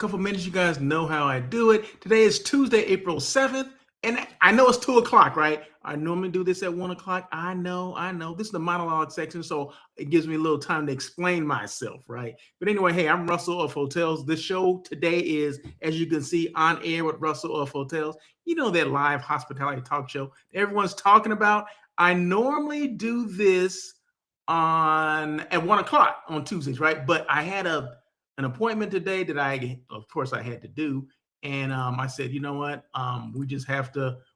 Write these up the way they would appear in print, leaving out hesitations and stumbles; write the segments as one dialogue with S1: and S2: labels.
S1: couple minutes. You guys know how I do it. Today is Tuesday, April 7th. And I know it's 2 o'clock, right? I normally do this at 1 o'clock. I know. This is the monologue section, so it gives me a little time to explain myself, right? But anyway, hey, I'm Russell of Hotels. This show today is, as you can see, on air with Russell of Hotels. You know, that live hospitality talk show everyone's talking about. I normally do this at 1 o'clock on Tuesdays, right? But I had an appointment today that of course, I had to do. And I said, you know what?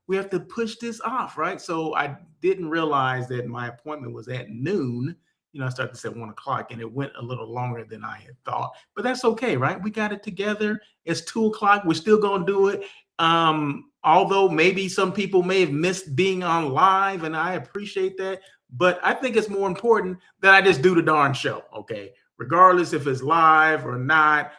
S1: We have to push this off, right? So I didn't realize that my appointment was at noon. You know, I started this at 1 o'clock and it went a little longer than I had thought, but that's okay, right? We got it together. It's 2 o'clock. We're still going to do it. Although maybe some people may have missed being on live, and I appreciate that. But I think it's more important that I just do the darn show, okay? Regardless if it's live or not,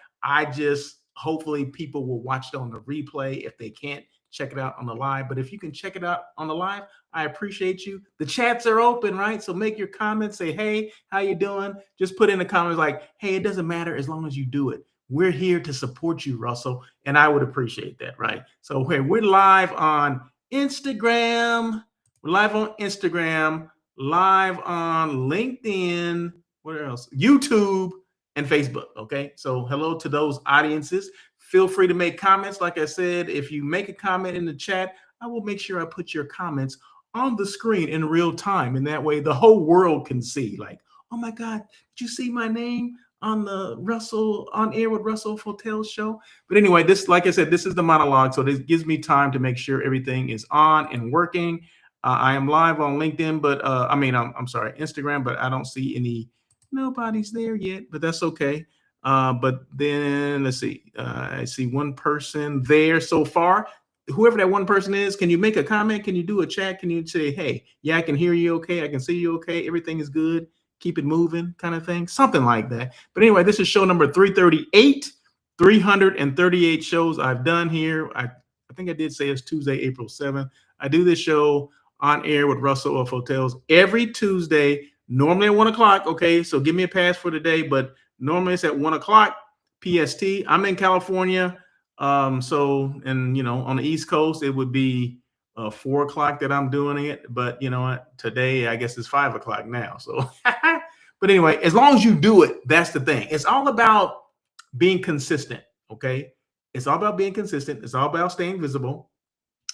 S1: hopefully people will watch it on the replay if they can't check it out on the live. But if you can check it out on the live, I appreciate you. The chats are open, right? So make your comments, say, hey, how you doing? Just put in the comments like, hey, it doesn't matter as long as you do it. We're here to support you, Russell, and I would appreciate that, right? So we're live on Instagram. We're live on Instagram, live on LinkedIn. What else? YouTube and Facebook. Okay. So hello to those audiences. Feel free to make comments. Like I said, if you make a comment in the chat, I will make sure I put your comments on the screen in real time. And that way the whole world can see, like, oh my God, did you see my name on the Russell on air with Russell Hotels show? But anyway, like I said, this is the monologue. So this gives me time to make sure everything is on and working. I am live on LinkedIn, but I'm sorry, Instagram, but I don't see nobody's there yet, but that's okay. But then let's see. I see one person there so far. Whoever that one person is, can you make a comment? Can you do a chat? Can you say, hey, yeah, I can hear you okay. I can see you okay. Everything is good. Keep it moving kind of thing. Something like that. But anyway, this is show number 338. 338 shows I've done here. I think I did say it's Tuesday, April 7th. I do this show on air with Russell of Hotels every Tuesday, normally at 1 o'clock. Okay, so give me a pass for today, but normally it's at 1 o'clock PST. I'm in California. On the East Coast, it would be 4 o'clock that I'm doing it. But you know what? Today, I guess it's 5 o'clock now. So, but anyway, as long as you do it, that's the thing. It's all about being consistent. Okay, it's all about being consistent. It's all about staying visible.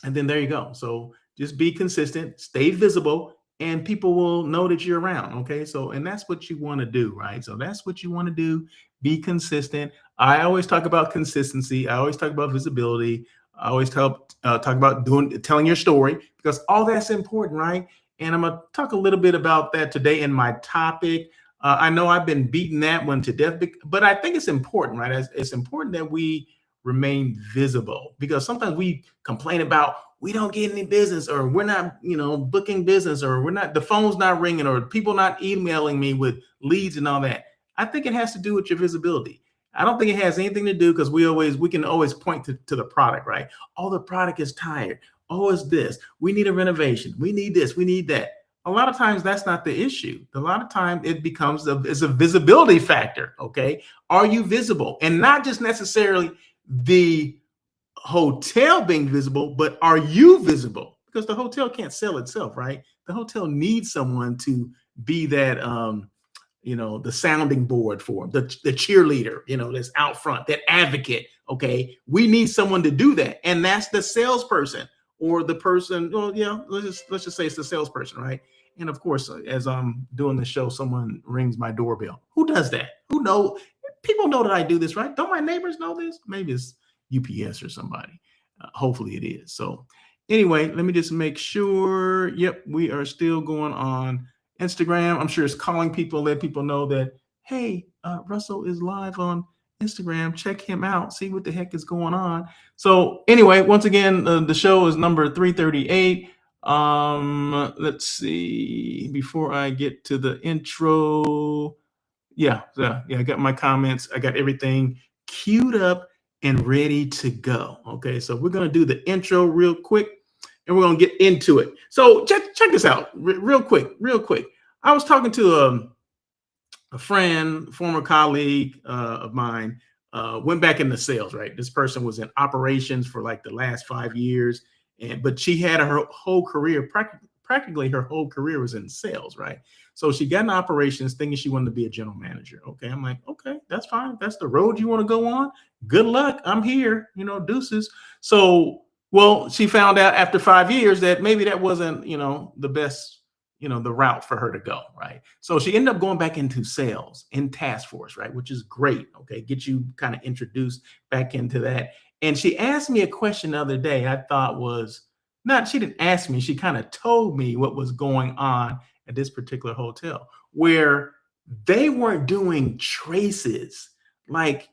S1: And then there you go. So just be consistent, stay visible, and people will know that you're around. Okay. So, and that's what you want to do, right? So that's what you want to do. Be consistent. I always talk about consistency. I always talk about visibility. I always talk about telling your story, because all that's important, right? And I'm going to talk a little bit about that today in my topic. I know I've been beating that one to death, but I think it's important, right? It's important that we remain visible, because sometimes we complain about we don't get any business, or we're not, booking business, or the phone's not ringing, or people not emailing me with leads and all that. I think it has to do with your visibility. I don't think it has anything to do, because we can always point to the product, right? Oh, the product is tired. Oh, it's this. We need a renovation. We need this. We need that. A lot of times that's not the issue. A lot of times it becomes it's a visibility factor. Okay. Are you visible? And not just necessarily the hotel being visible, but are you visible? Because the hotel can't sell itself, right? The hotel needs someone to be that, the sounding board for them, the cheerleader, that's out front, that advocate. Okay. We need someone to do that. And that's the salesperson, or the person. Well, yeah, let's just say it's the salesperson, right? And of course, as I'm doing the show, someone rings my doorbell. Who does that? Who knows? People know that I do this, right? Don't my neighbors know this? Maybe it's UPS or somebody. Hopefully it is. So anyway, let me just make sure. Yep, we are still going on Instagram. I'm sure it's calling people, let people know that, hey, Russell is live on Instagram. Check him out. See what the heck is going on. So anyway, once again, the show is number 338. Let's see. Before I get to the intro, I got my comments. I got everything queued up and ready to go. Okay, so we're gonna do the intro real quick, and we're gonna get into it. So check this out real quick. I was talking to a friend, former colleague of mine, went back into sales, right? This person was in operations for like the last 5 years, but she had her whole career, practically her whole career was in sales, right? So she got in operations thinking she wanted to be a general manager. Okay, I'm like, okay, that's fine. If that's the road you want to go on, good luck. I'm here, deuces. So, well, she found out after 5 years that maybe that wasn't, the best, the route for her to go, right? So she ended up going back into sales in task force, right? Which is great. Okay, get you kind of introduced back into that. And she asked me a question the other day I thought was not, she didn't ask me, she kind of told me what was going on at this particular hotel where they weren't doing traces like,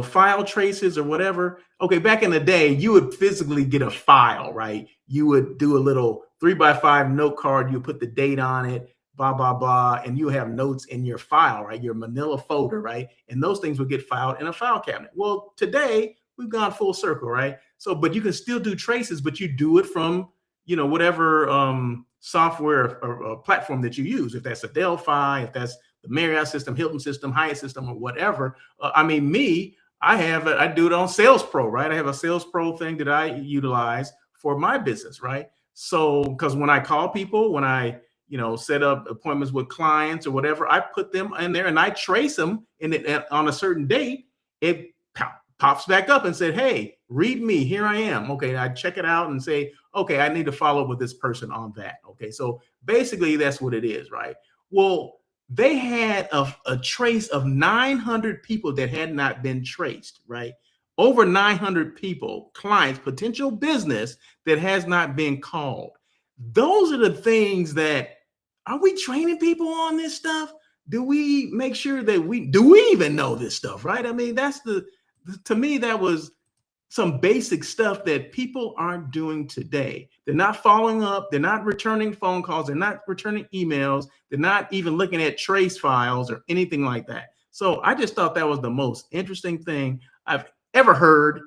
S1: file traces or whatever. Okay, back in the day, you would physically get a file, right? You would do a little 3x5 note card, you put the date on it, blah, blah, blah, and you have notes in your file, right? Your manila folder, right? And those things would get filed in a file cabinet. Well, today, we've gone full circle, right? So, but you can still do traces, but you do it from, whatever software or platform that you use. If that's a Delphi, if that's the Marriott system, Hilton system, Hyatt system, or whatever. I do it on Sales Pro, right? I have a Sales Pro thing that I utilize for my business, right? So, because when I call people, when I set up appointments with clients or whatever, I put them in there and I trace them on a certain date. It pops back up and said, hey, read me. Here I am. Okay, I check it out and say, okay, I need to follow up with this person on that. Okay, so basically that's what it is, right? Well, they had a trace of 900 people that had not been traced, right? Over 900 people, clients, potential business that has not been called. Those are the things that, are we training people on this stuff? Do we make sure that do we even know this stuff, right? I mean, to me, that was some basic stuff that people aren't doing today. They're not following up. They're not returning phone calls. They're not returning emails. They're not even looking at trace files or anything like that. So I just thought that was the most interesting thing I've ever heard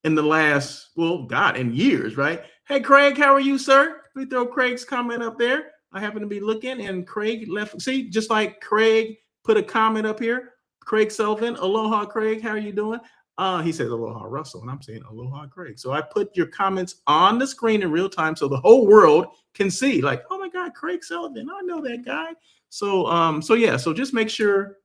S1: in the last, in years, right? Hey, Craig, how are you, sir? Let me throw Craig's comment up there. I happen to be looking and Craig left. See, just like Craig put a comment up here. Craig Sullivan, aloha, Craig. How are you doing? He says aloha, Russell, and I'm saying aloha, Craig. So I put your comments on the screen in real time so the whole world can see, like, oh my God, Craig Sullivan, I know that guy. So just make sure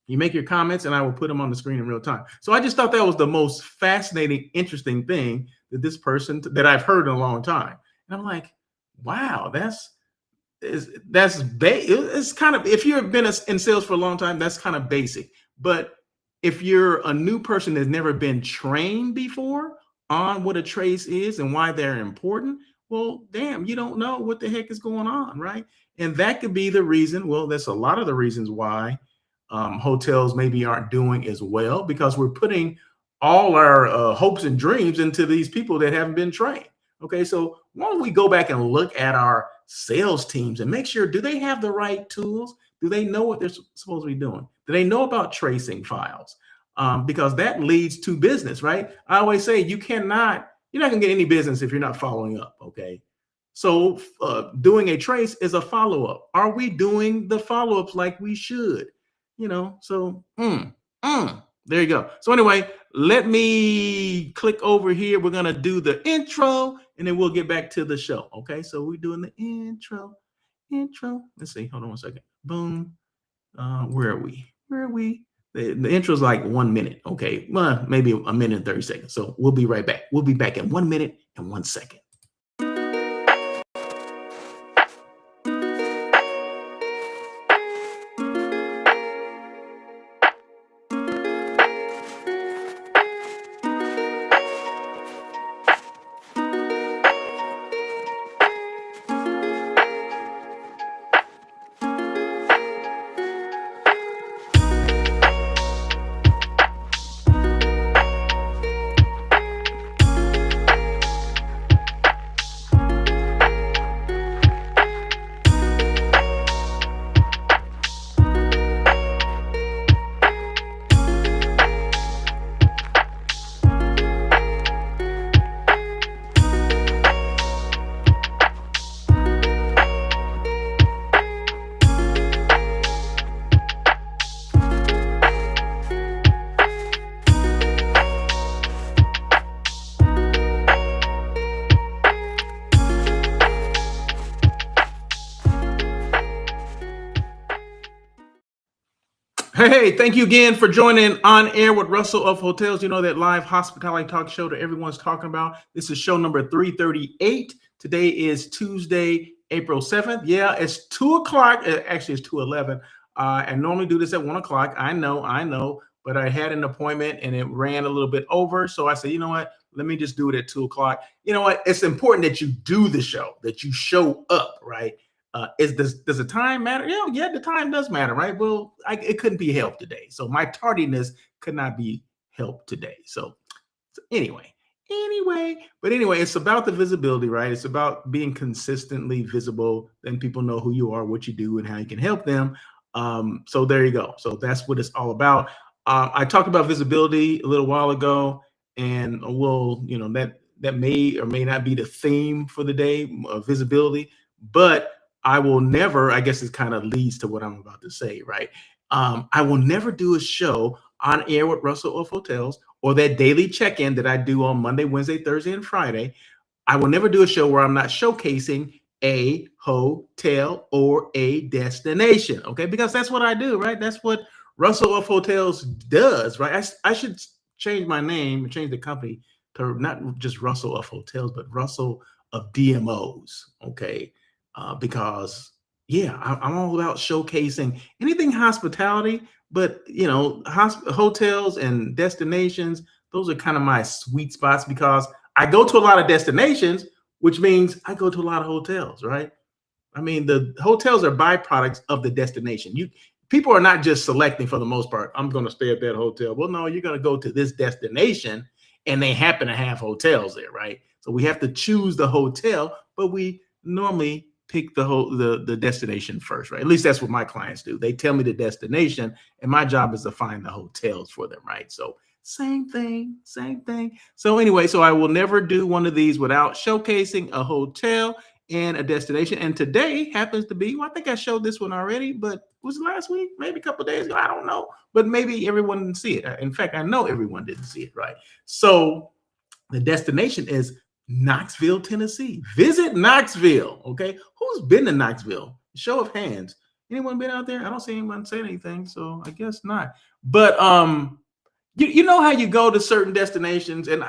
S1: you make your comments and I will put them on the screen in real time. So I just thought that was the most fascinating, interesting thing that I've heard in a long time. And I'm like, wow, it's kind of, if you've been in sales for a long time, that's kind of basic. But if you're a new person that's never been trained before on what a trace is and why they're important, well, damn, you don't know what the heck is going on, right? And that could be the reason. Well, that's a lot of the reasons why hotels maybe aren't doing as well, because we're putting all our hopes and dreams into these people that haven't been trained. Okay, so why don't we go back and look at our sales teams and make sure, do they have the right tools? Do they know what they're supposed to be doing? Do they know about tracing files? Because that leads to business, right? I always say you're not gonna get any business if you're not following up, okay? So doing a trace is a follow-up. Are we doing the follow-ups like we should? There you go. So anyway, let me click over here. We're gonna do the intro and then we'll get back to the show, okay? So we're doing the intro. Let's see, hold on one second. Boom. Where are we? The intro is like 1 minute. Okay, well, maybe a minute and 30 seconds. So we'll be right back. We'll be back in 1 minute and 1 second. Hey, thank you again for joining On Air with Russell of Hotels. You know, that live hospitality talk show that everyone's talking about. This is show number 338. Today is Tuesday, April 7th. Yeah, it's 2 o'clock. Actually, it's 2:11. I normally do this at 1 o'clock. I know, but I had an appointment and it ran a little bit over. So I said, you know what? Let me just do it at 2 o'clock. You know what? It's important that you do the show, that you show up, right? Does the time matter? Yeah, the time does matter, right? Well, it couldn't be helped today, so my tardiness could not be helped today. So anyway, it's about the visibility, right? It's about being consistently visible. Then people know who you are, what you do, and how you can help them. So there you go. So that's what it's all about. I talked about visibility a little while ago, and that may or may not be the theme for the day, visibility, but I will never. I guess it kind of leads to what I'm about to say, right? I will never do a show on air with Russell of Hotels or that daily check-in that I do on Monday, Wednesday, Thursday, and Friday. I will never do a show where I'm not showcasing a hotel or a destination, okay? Because that's what I do, right? That's what Russell of Hotels does, right? I should change my name and change the company to not just Russell of Hotels, but Russell of DMOs, okay? Because yeah, I'm all about showcasing anything hospitality, but hotels and destinations, those are kind of my sweet spots because I go to a lot of destinations, which means I go to a lot of hotels, right? I mean, the hotels are byproducts of the destination. People are not just selecting for the most part. I'm going to stay at that hotel. Well, no, you're going to go to this destination, and they happen to have hotels there, right? So we have to choose the hotel, but we normally pick the destination first, right? At least that's what my clients do. They tell me the destination, and my job is to find the hotels for them, right? So same thing. So anyway, so I will never do one of these without showcasing a hotel and a destination. And today happens to be, well, I think I showed this one already, but was it last week? Maybe a couple of days ago. I don't know. But maybe everyone didn't see it. In fact, I know everyone didn't see it, right? So the destination is Knoxville, Tennessee. Visit Knoxville. Okay. Who's been to Knoxville? Show of hands. Anyone been out there? I don't see anyone say anything, so I guess not. But you know how you go to certain destinations, and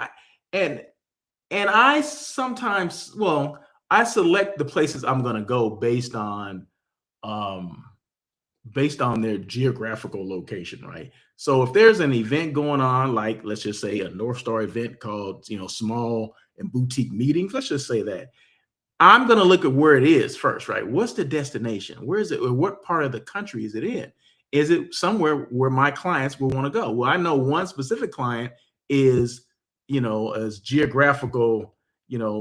S1: I sometimes, well, I select the places I'm going to go um, based on their geographical location, right? So if there's an event going on, like let's just say a North Star event called, small and boutique meetings, let's just say that, I'm going to look at where it is first, right? What's the destination? Where is it? Or what part of the country is it in? Is it somewhere where my clients will want to go? Well, I know one specific client is, as geographical,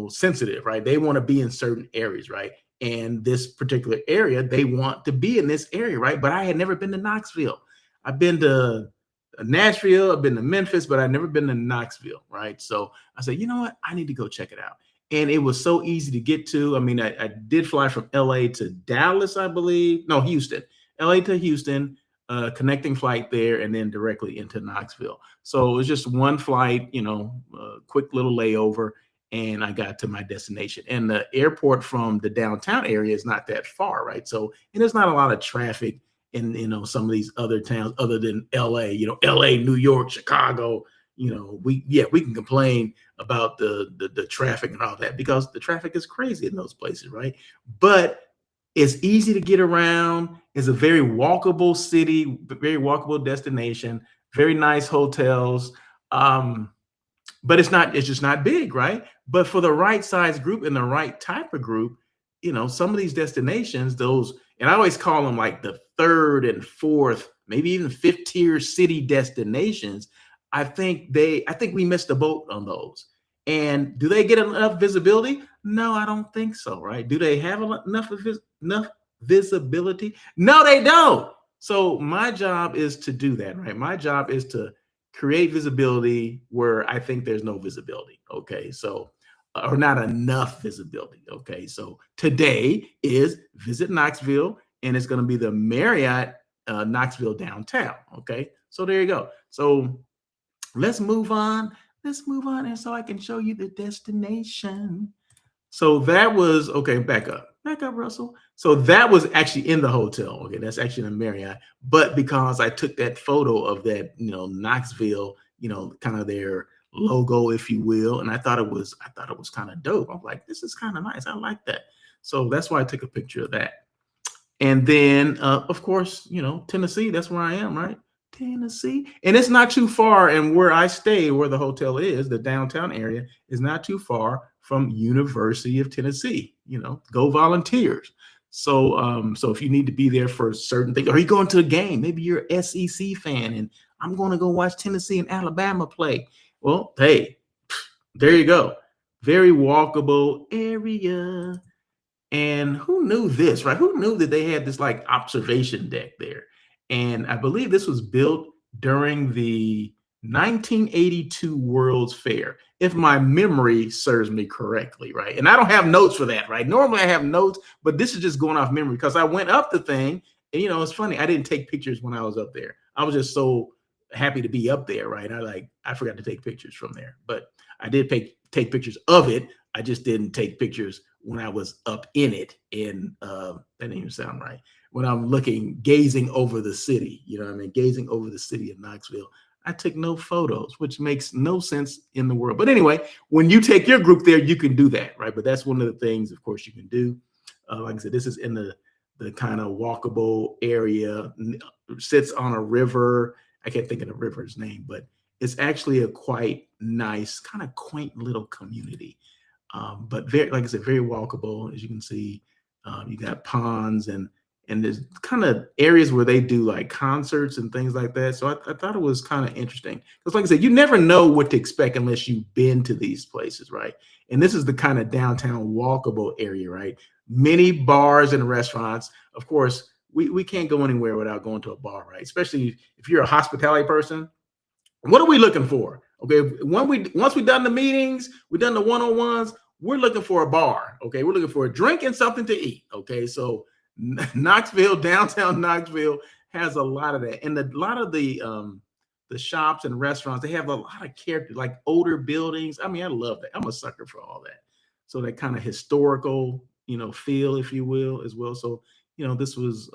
S1: sensitive, right? They want to be in certain areas, right? And this particular area, they want to be in this area, right? But I had never been to Knoxville. I've been to Nashville, I've been to Memphis, but I've never been to Knoxville, right? So I said, you know what? I need to go check it out. And it was so easy to get to. I mean, I did fly from LA to Dallas, I believe. No, Houston. LA to Houston, connecting flight there, and then directly into Knoxville. So it was just one flight, quick little layover, and I got to my destination. And the airport from the downtown area is not that far, right? So, and there's not a lot of traffic in some of these other towns other than LA. LA, New York, Chicago. We can complain about the traffic and all that because the traffic is crazy in those places, right? But it's easy to get around. It's a very walkable city, very walkable destination, very nice hotels. But it's just not big, right? But for the right size group and the right type of group, some of these destinations, and I always call them like the third and fourth, maybe even fifth tier city destinations. I think we missed the boat on those. And do they get enough visibility? No, I don't think so, right? Do they have enough visibility? No, they don't. So my job is to do that, right? My job is to create visibility where I think there's no visibility. Okay. So, or not enough visibility. Okay. So today is Visit Knoxville, and it's going to be the Marriott Knoxville downtown. Okay. So there you go. So let's move on. And so I can show you the destination. So that was, okay, back up. Back up, Russell. So that was actually in the hotel. Okay, that's actually in the Marriott. But because I took that photo of that, Knoxville, kind of their logo, if you will, and I thought it was kind of dope. I'm like, this is kind of nice. I like that. So that's why I took a picture of that. And then, of course, Tennessee, that's where I am, right? Tennessee. And it's not too far. And where I stay, where the hotel is, the downtown area, is not too far from University of Tennessee. Go Volunteers. So if you need to be there for certain things, or you going to a game, maybe you're an SEC fan and I'm going to go watch Tennessee and Alabama play. Well, hey, there you go. Very walkable area. And who knew this, right? Who knew that they had this like observation deck there? And I believe this was built during the 1982 World's Fair, if my memory serves me correctly, right? And I don't have notes for that, right? Normally I have notes, but this is just going off memory because I went up the thing. And, it's funny. I didn't take pictures when I was up there. I was just so happy to be up there, right? I forgot to take pictures from there, but I did take pictures of it. I just didn't take pictures when I was up in it. And that didn't even sound right. When I'm gazing over the city, gazing over the city of Knoxville, I took no photos, which makes no sense in the world. But anyway, when you take your group there, you can do that, right? But that's one of the things, of course, you can do. Like I said, this is in the kind of walkable area, sits on a river. I can't think of the river's name, but it's actually a quite nice, kind of quaint little community. But very, like I said, very walkable. As you can see, you got ponds and there's kind of areas where they do like concerts and things like that. So I thought it was kind of interesting because, like I said, you never know what to expect unless you've been to these places, right? And this is the kind of downtown walkable area, right? Many bars and restaurants. Of course, we can't go anywhere without going to a bar, right? Especially if you're a hospitality person. What are we looking for? Okay, once we've done the meetings, we've done the one-on-ones, we're looking for a bar. Okay, we're looking for a drink and something to eat. Okay, so Knoxville, downtown Knoxville has a lot of that, and a lot of the shops and restaurants, they have a lot of character, like older buildings. I mean, I love that. I'm a sucker for all that. So that kind of historical, feel, if you will, as well. So this was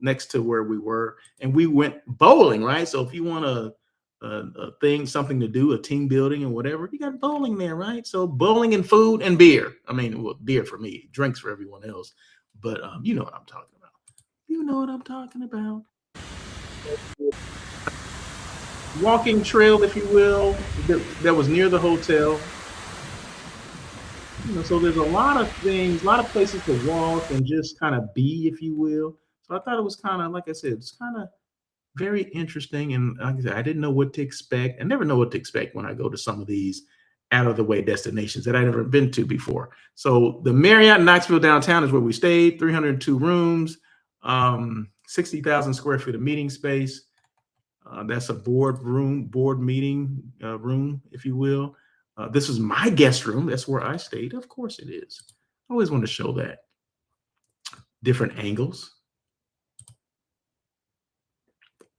S1: next to where we were, and we went bowling, right? So if you want a thing, something to do, a team building and whatever, you got bowling there, right? So bowling and food and beer. I mean, well, beer for me, drinks for everyone else. But you know what I'm talking about. You know what I'm talking about. Walking trail, if you will, that was near the hotel. So there's a lot of things, a lot of places to walk and just kind of be, if you will. So I thought it was kind of, like I said, it's kind of very interesting. And like I said, I didn't know what to expect. I never know what to expect when I go to some of these out of the way destinations that I've never been to before. So the Marriott Knoxville downtown is where we stayed, 302 rooms, 60,000 square feet of meeting space. That's a board meeting room, if you will. This is my guest room. That's where I stayed. Of course it is. I always want to show that. Different angles.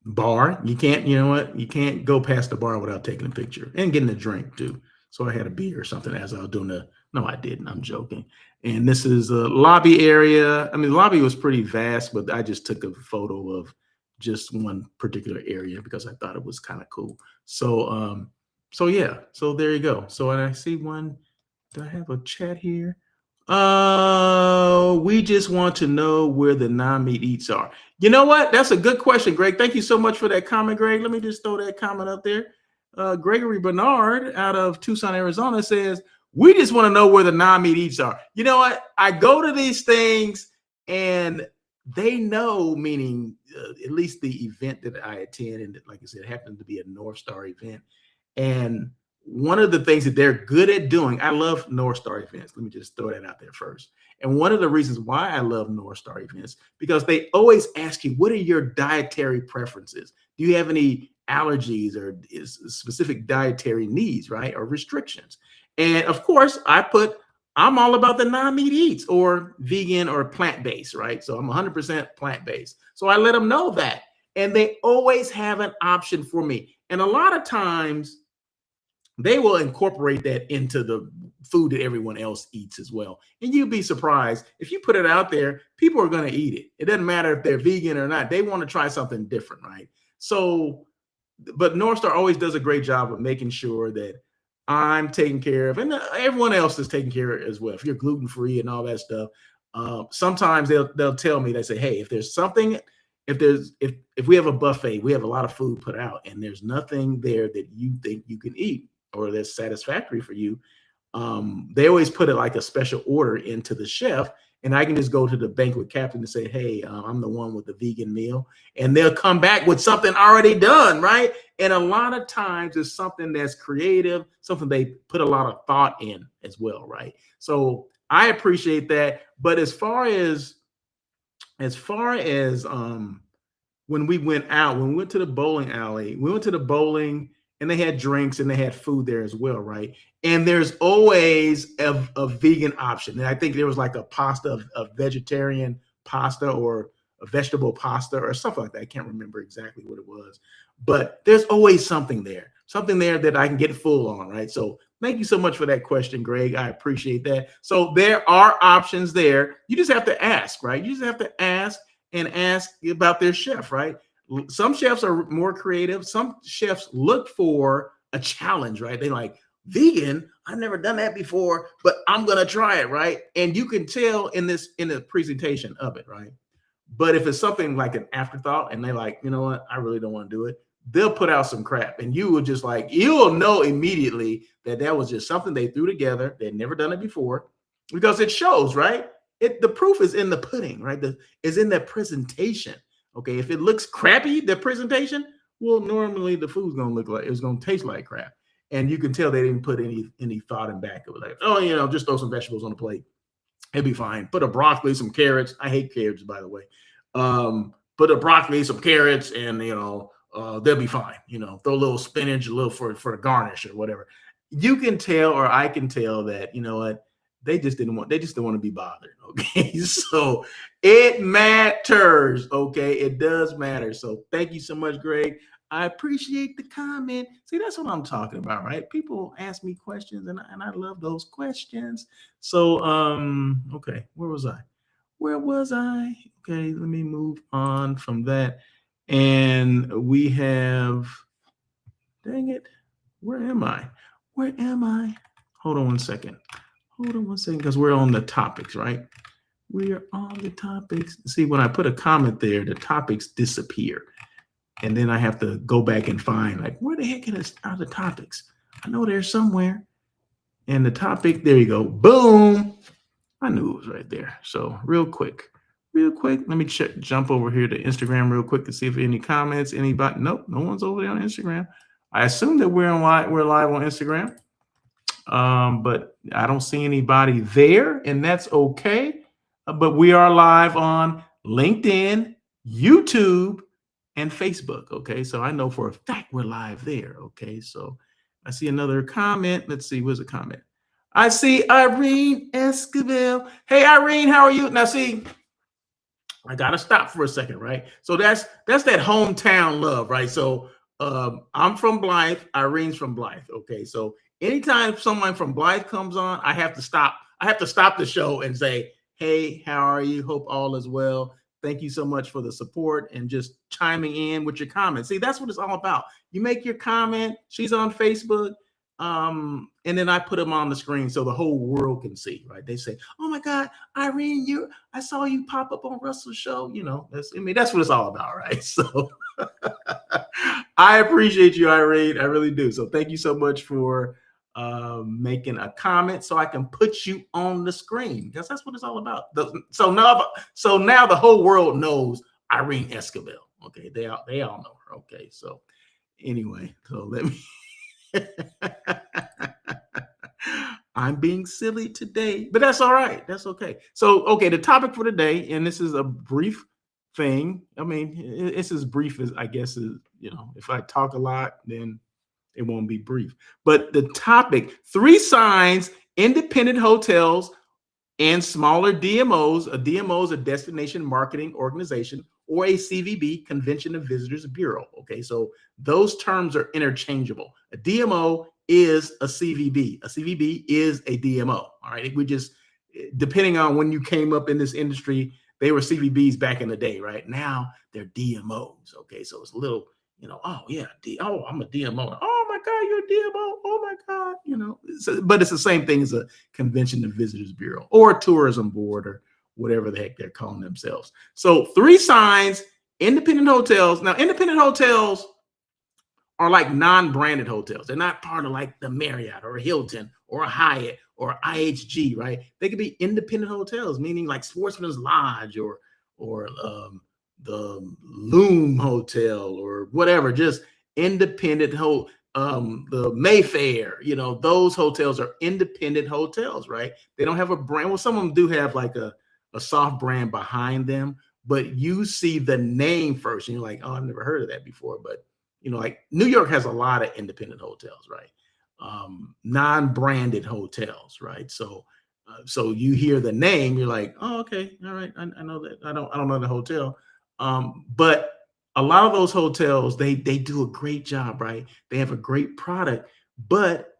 S1: Bar, you can't, you can't go past the bar without taking a picture and getting a drink too. So I had a beer or something as I was doing no, I didn't. I'm joking. And this is a lobby area. I mean, the lobby was pretty vast, but I just took a photo of just one particular area because I thought it was kind of cool. So yeah, so there you go. So and I see one. Do I have a chat here? We just want to know where the non-meat eats are. You know what? That's a good question, Greg. Thank you so much for that comment, Greg. Let me just throw that comment up there. Gregory Bernard out of Tucson, Arizona says, we just want to know where the non-meat eats are. You know what? I go to these things and they know, meaning at least the event that I attend, and like I said, it happened to be a North Star event. And one of the things that they're good at doing, I love North Star events. Let me just throw that out there first. And one of the reasons why I love North Star events, because they always ask you, what are your dietary preferences? Do you have any allergies or specific dietary needs, right? Or restrictions? And of course, I'm all about the non-meat eats or vegan or plant-based, right? So I'm 100% plant-based. So I let them know that. And they always have an option for me. And a lot of times, they will incorporate that into food that everyone else eats as well. And you'd be surprised if you put it out there, people are going to eat it. It doesn't matter if they're vegan or not. They want to try something different, right? So, but North Star always does a great job of making sure that I'm taken care of and everyone else is taken care of as well. If you're gluten-free and all that stuff, sometimes they'll tell me, they say, hey, if there's something, if we have a buffet, we have a lot of food put out and there's nothing there that you think you can eat or that's satisfactory for you, they always put it like a special order into the chef, and I can just go to the banquet captain and say, hey, I'm the one with the vegan meal, and they'll come back with something already done, right? And a lot of times it's something that's creative, something they put a lot of thought in as well, right? So I appreciate that. But as far as when we went out, when we went to the bowling alley, we went to the bowling and they had drinks and they had food there as well, right? And there's always a vegan option. And I think there was like a pasta, a vegetarian pasta or a vegetable pasta or something like that. I can't remember exactly what it was, but there's always something there that I can get full on, right? So thank you so much for that question, Greg. I appreciate that. So there are options there. You just have to ask, right? You just have to ask and ask about their chef, right? Some chefs are more creative. Some chefs look for a challenge, right? They like, vegan, I've never done that before, but I'm gonna try it, right? And you can tell in the presentation of it, right? But if it's something like an afterthought and they like, you know what, I really don't want to do it, they'll put out some crap and you will just like, you'll know immediately that was just something they threw together. They'd never done it before because it shows, right? The proof is in the pudding, right? Is in that presentation. Okay, if it looks crappy, the presentation, well, normally the food's gonna look like it's gonna taste like crap, and you can tell they didn't put any thought in back of it. Like, oh, just throw some vegetables on the plate, it'd be fine. Put a broccoli, some carrots. I hate carrots, by the way. Put a broccoli, some carrots, and they'll be fine. Throw a little spinach, a little for the garnish or whatever. You can tell, or I can tell that what. They just didn't want to be bothered. Okay. So it matters. Okay. It does matter. So thank you so much, Greg. I appreciate the comment. See, that's what I'm talking about, right? People ask me questions and I love those questions. So, okay. Where was I? Okay. Let me move on from that. And we have, dang it. Where am I? Hold on one second. Because we're on the topics, right? We are on the topics. See, when I put a comment there, the topics disappear. And then I have to go back and find, like, where the heck are the topics? I know they're somewhere. And the topic, there you go. Boom. I knew it was right there. So real quick, let me jump over here to Instagram real quick to see if any comments, anybody. Nope, no one's over there on Instagram. I assume that we're live on Instagram. But I don't see anybody there, and that's okay. But we are live on LinkedIn, YouTube, and Facebook. Okay, so I know for a fact we're live there. Okay, so I see another comment. Let's see, where's the comment? I see Irene Esquivel. Hey, Irene, how are you? Now, see, I gotta stop for a second, right? So that's that hometown love, right? So I'm from Blythe. Irene's from Blythe. Okay, so anytime someone from Blythe comes on, I have to stop the show and say, hey, how are you? Hope all is well. Thank you so much for the support and just chiming in with your comments. See, that's what it's all about. You make your comment. She's on Facebook. And then I put them on the screen so the whole world can see, right? They say, oh my God, Irene, I saw you pop up on Russell's show. That's what it's all about, right? So I appreciate you, Irene. I really do. So thank you so much for making a comment so I can put you on the screen, because that's what it's all about. So now the whole world knows Irene Esquivel. Okay, they all know her. Okay, so anyway, so let me. I'm being silly today, but that's all right. That's okay. So, okay, the topic for today, and this is a brief thing. I mean, it's as brief as I guess is, if I talk a lot, then it won't be brief. But the topic, 3 signs independent hotels and smaller DMOs, a DMO is a destination marketing organization, or a CVB, Convention of Visitors Bureau. Okay, so those terms are interchangeable. A DMO is a CVB. A CVB is a DMO. All right. We just, depending on when you came up in this industry, they were CVBs back in the day, right? Now they're DMOs. Okay. So it's a little, oh yeah, I'm a DMO. Oh my God, you're a DMO. Oh my God, but it's the same thing as a convention and visitors bureau or a tourism board or whatever the heck they're calling themselves. So 3 signs, independent hotels. Now, independent hotels are like non-branded hotels. They're not part of like the Marriott or a Hilton or a Hyatt or IHG, right? They could be independent hotels, meaning like Sportsman's Lodge or the Loom Hotel or whatever, just independent the Mayfair, those hotels are independent hotels, right? They don't have a brand. Well, some of them do have like a soft brand behind them, but you see the name first and you're like, oh, I've never heard of that before. But like New York has a lot of independent hotels, right? Non-branded hotels, right? So you hear the name, you're like, oh, okay, all right, I know that. I don't know the hotel, but a lot of those hotels, they do a great job, right? They have a great product, but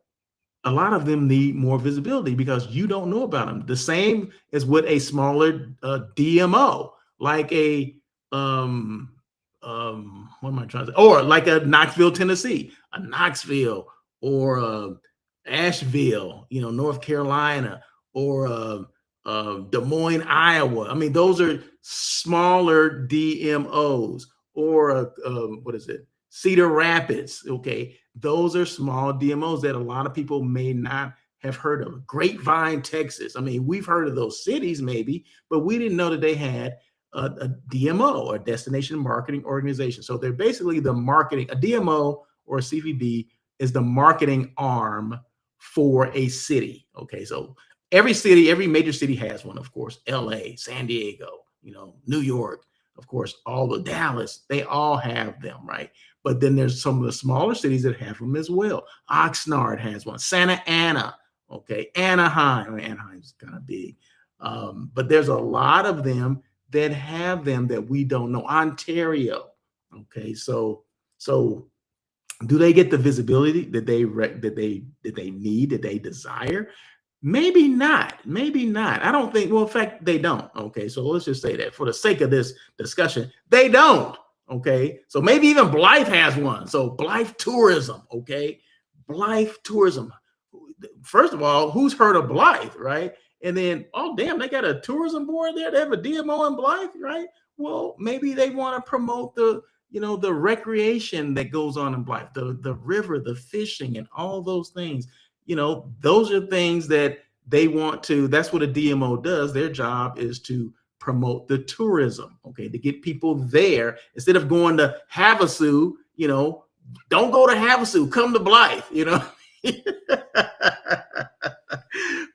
S1: a lot of them need more visibility because you don't know about them. The same as with a smaller DMO, like a what am I trying to say? Or like a Knoxville, Tennessee, a Knoxville or Asheville, North Carolina, or Des Moines, Iowa. I mean, those are smaller DMOs. Or what is it? Cedar Rapids. Okay, those are small DMOs that a lot of people may not have heard of. Grapevine, Texas. I mean, we've heard of those cities maybe, but we didn't know that they had a DMO, or destination marketing organization. So they're basically the marketing. A DMO or a CVB is the marketing arm for a city. Okay, so every major city has one, of course. LA, San Diego, New York, of course, all the Dallas, they all have them, right? But then there's some of the smaller cities that have them as well. Oxnard has one. Santa Ana, okay, Anaheim. Anaheim's kind of big, but there's a lot of them that have them that we don't know. Ontario, okay, so do they get the visibility that they need, that they desire? Maybe not. I don't think, well, in fact, they don't. Okay. So let's just say that for the sake of this discussion, they don't. Okay. So maybe even Blythe has one. So Blythe Tourism. Okay. Blythe Tourism. First of all, who's heard of Blythe, right? And then, oh, damn, they got a tourism board there. They have a DMO in Blythe, right? Well, maybe they want to promote the recreation that goes on in Blythe, the river, the fishing, and all those things. Those are things that they want to, that's what a DMO does. Their job is to promote the tourism, okay, to get people there instead of going to Havasu, don't go to Havasu, come to Blythe,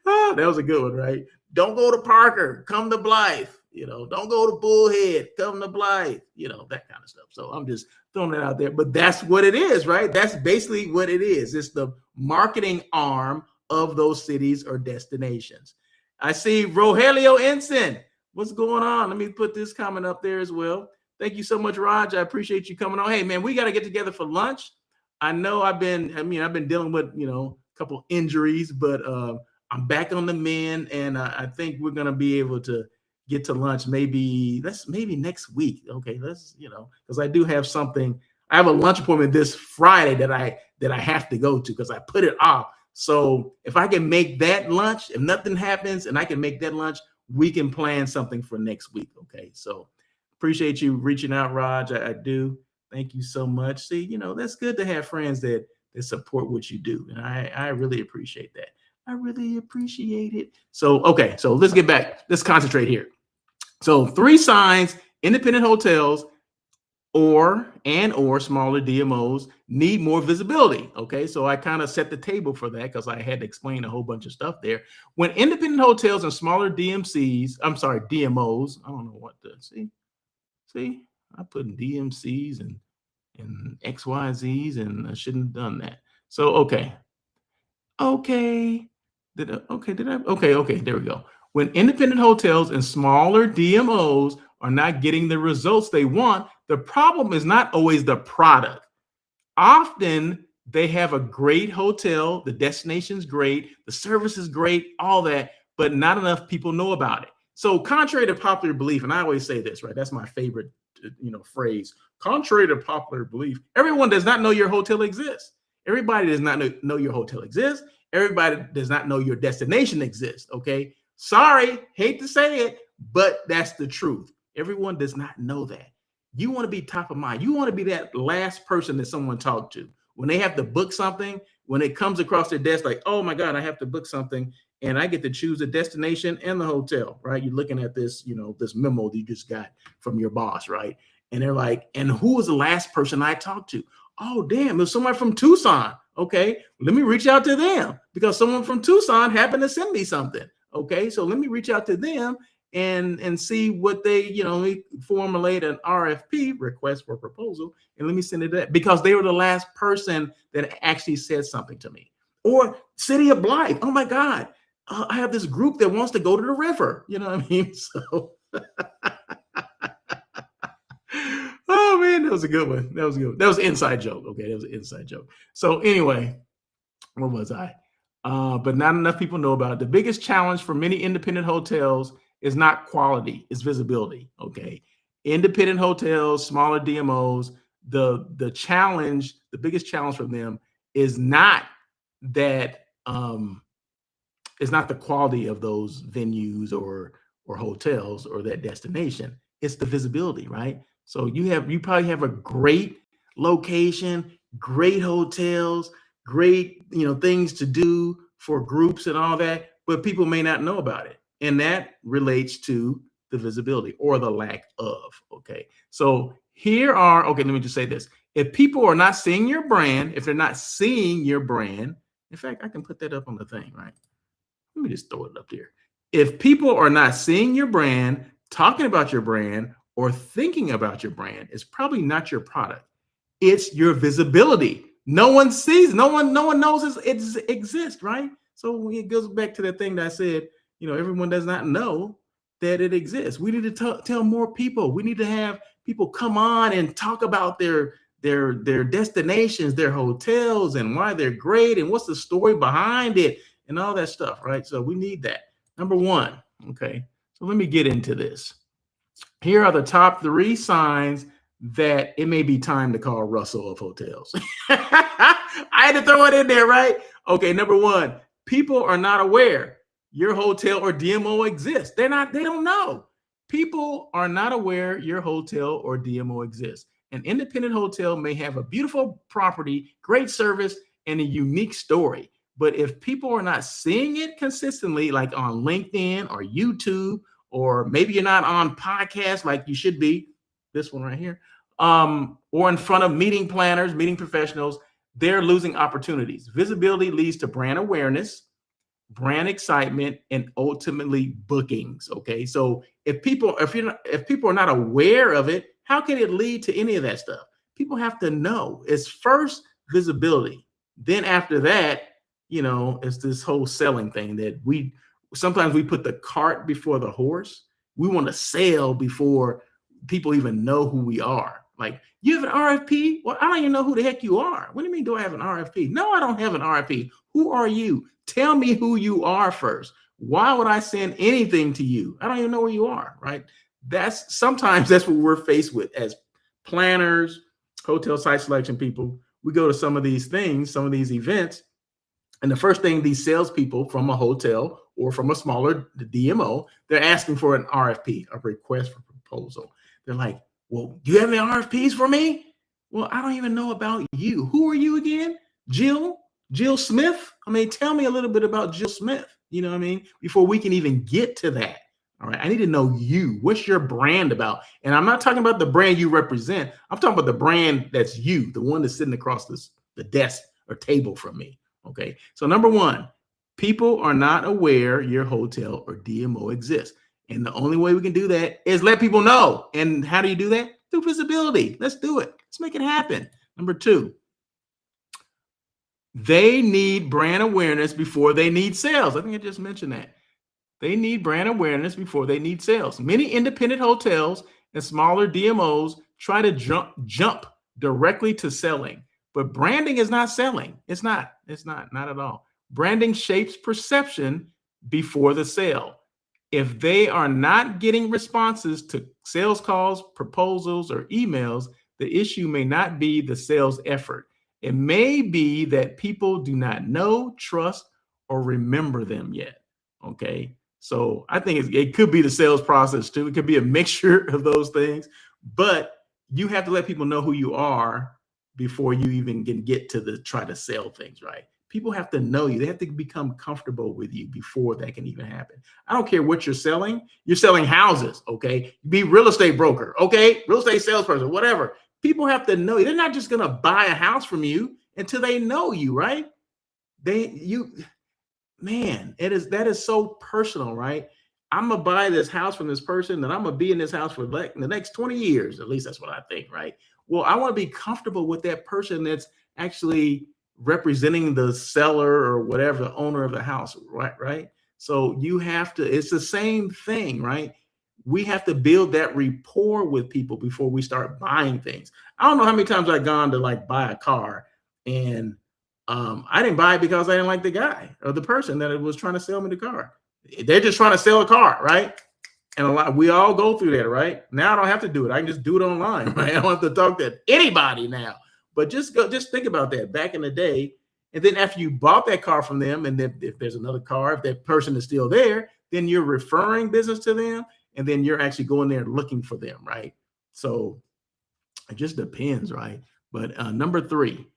S1: Oh, that was a good one, right? Don't go to Parker, come to Blythe, don't go to Bullhead, come to Blythe, that kind of stuff. So I'm just throwing that out there, but that's what it is, right? That's basically what it is. It's the marketing arm of those cities or destinations. I see Rogelio Ensign. What's going on? Let me put this comment up there as well. Thank you so much, Raj. I appreciate you coming on. Hey, man, we got to get together for lunch. I know I've been dealing with, a couple injuries, but I'm back on the mend, and I think we're going to be able to get to lunch maybe next week. Okay, let's, because I do have something. I have a lunch appointment this Friday that I have to go to because I put it off. So if I can make that lunch, if nothing happens and I can make that lunch, we can plan something for next week. Okay, so appreciate you reaching out, Raj. I do. Thank you so much. See, that's good to have friends that support what you do, and I really appreciate that. I really appreciate it. So, okay, so let's get back. Let's concentrate here. So 3 signs: independent hotels or smaller DMOs need more visibility. Okay, so I kind of set the table for that because I had to explain a whole bunch of stuff there. When independent hotels and smaller DMOs, I don't know what to see. I put DMCs and XYZs, and I shouldn't have done that. So okay. There we go. When independent hotels and smaller DMOs are not getting the results they want, the problem is not always the product. Often They have a great hotel. The destination's great. The service is great, all that, but not enough people know about it. So contrary to popular belief, and I always say this, right? That's my favorite, phrase. Contrary to popular belief, everyone does not know your hotel exists. Everybody does not know your hotel exists. Everybody does not know your destination exists. Okay. Sorry, hate to say it, but that's the truth. Everyone does not know that. You want to be top of mind. You want to be that last person that someone talked to when they have to book something, when it comes across their desk, like, oh my God, I have to book something and I get to choose the destination and the hotel, right? You're looking at this, this memo that you just got from your boss, right? And they're like, and who was the last person I talked to? Oh, damn, it was someone from Tucson. Okay, let me reach out to them because someone from Tucson happened to send me something. Okay, so let me reach out to them and see what they, formulate an RFP, request for proposal, and let me send it to that because they were the last person that actually said something to me. Or City of Blythe. Oh my God, I have this group that wants to go to the river. You know what I mean? So, oh man, that was a good one. That was good. That was an inside joke. Okay, that was an inside joke. So anyway, where was I? But not enough people know about it. The biggest challenge for many independent hotels is not quality, it's visibility. Okay. Independent hotels, smaller DMOs, the biggest challenge for them is not that it's not the quality of those venues or hotels or that destination. It's the visibility, right? So you probably have a great location, great hotels, great, things to do for groups and all that, but people may not know about it. And that relates to the visibility or the lack of. Okay. So let me just say this. If people are not seeing your brand, if they're not seeing your brand, in fact, I can put that up on the thing, right? Let me just throw it up there. If people are not seeing your brand, talking about your brand, or thinking about your brand, it's probably not your product. It's your visibility. No one sees, no one knows it exists, right? So it goes back to that thing that I said, everyone does not know that it exists. We need to tell more people. We need to have people come on and talk about their destinations, their hotels, and why they're great, and what's the story behind it, and all that stuff, right? So we need that. Number one, okay. So let me get into this. Here are the top 3 signs that it may be time to call Russell of hotels. I had to throw it in there, right? Okay, number 1, people are not aware your hotel or DMO exists. They don't know. People are not aware your hotel or DMO exists. An independent hotel may have a beautiful property, great service, and a unique story. But if people are not seeing it consistently, like on LinkedIn or YouTube, or maybe you're not on podcasts like you should be, this one right here, or in front of meeting planners, meeting professionals, they're losing opportunities. Visibility leads to brand awareness, brand excitement, and ultimately bookings. Okay, so if people are not aware of it, how can it lead to any of that stuff? People have to know. It's first visibility, then after that, it's this whole selling thing that sometimes we put the cart before the horse. We want to sell before people even know who we are. Like, you have an RFP? Well, I don't even know who the heck you are. What do you mean, do I have an RFP? No, I don't have an RFP. Who are you? Tell me who you are first. Why would I send anything to you? I don't even know where you are, right? Sometimes that's what we're faced with as planners, hotel site selection people. We go to some of these things, some of these events, and the first thing these salespeople from a hotel or from a smaller DMO, they're asking for an RFP, a request for proposal. They're like, well, do you have any RFPs for me? Well, I don't even know about you. Who are you again? Jill Smith? I mean, tell me a little bit about Jill Smith, you know what I mean? Before we can even get to that. All right, I need to know you. What's your brand about? And I'm not talking about the brand you represent. I'm talking about the brand that's you, the one that's sitting across the desk or table from me. Okay, so number 1, people are not aware your hotel or DMO exists. And the only way we can do that is let people know. And how do you do that? Through visibility. Let's do it. Let's make it happen. Number 2, they need brand awareness before they need sales. I think I just mentioned that. They need brand awareness before they need sales. Many independent hotels and smaller DMOs try to jump directly to selling. But branding is not selling. It's not. Not at all. Branding shapes perception before the sale. If they are not getting responses to sales calls, proposals, or emails, the issue may not be the sales effort. It may be that people do not know, trust, or remember them yet. Okay. So I think it could be the sales process too. It could be a mixture of those things, but you have to let people know who you are before you even can get to the try to sell things, right? People have to know you. They have to become comfortable with you before that can even happen. I don't care what you're selling. You're selling houses, okay? Be real estate broker, okay? Real estate salesperson, whatever. People have to know you. They're not just going to buy a house from you until they know you, right? Man, that is so personal, right? I'm gonna buy this house from this person, and I'm gonna be in this house for like the next 20 years. At least that's what I think, right? Well, I want to be comfortable with that person that's actually representing the seller or whatever, the owner of the house, right? Right. So you have to, it's the same thing, right? We have to build that rapport with people before we start buying things. I don't know how many times I've gone to like buy a car and I didn't buy it because I didn't like the guy or the person that was trying to sell me the car. They're just trying to sell a car, right? And we all go through that, right? Now I don't have to do it. I can just do it online, right? I don't have to talk to anybody now. But just think about that back in the day. And then after you bought that car from them, and then if there's another car, if that person is still there, then you're referring business to them, and then you're actually going there looking for them, right? So it just depends, right? But number three,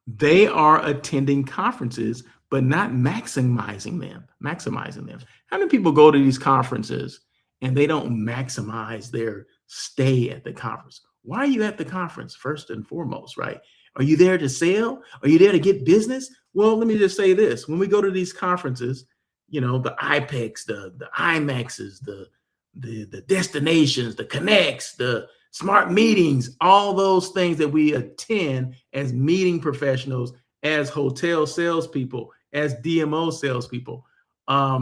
S1: they are attending conferences, but not maximizing them. How many people go to these conferences and they don't maximize their stay at the conference? Why are you at the conference first and foremost, right? Are you there to sell? Are you there to get business? Well, let me just say this. When we go to these conferences, the IPEX, the IMAXs, the destinations, the connects, the smart meetings, all those things that we attend as meeting professionals, as hotel salespeople, as DMO salespeople. A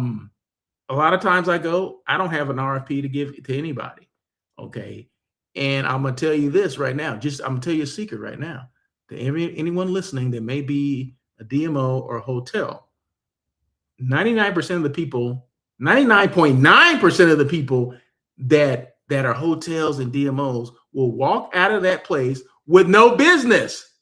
S1: lot of times I don't have an RFP to give to anybody. Okay. And I'm going to tell you this right now. I'm going to tell you a secret right now. To anyone listening that may be a DMO or a hotel, 99% of the people, 99.9% of the people that are hotels and DMOs will walk out of that place with no business.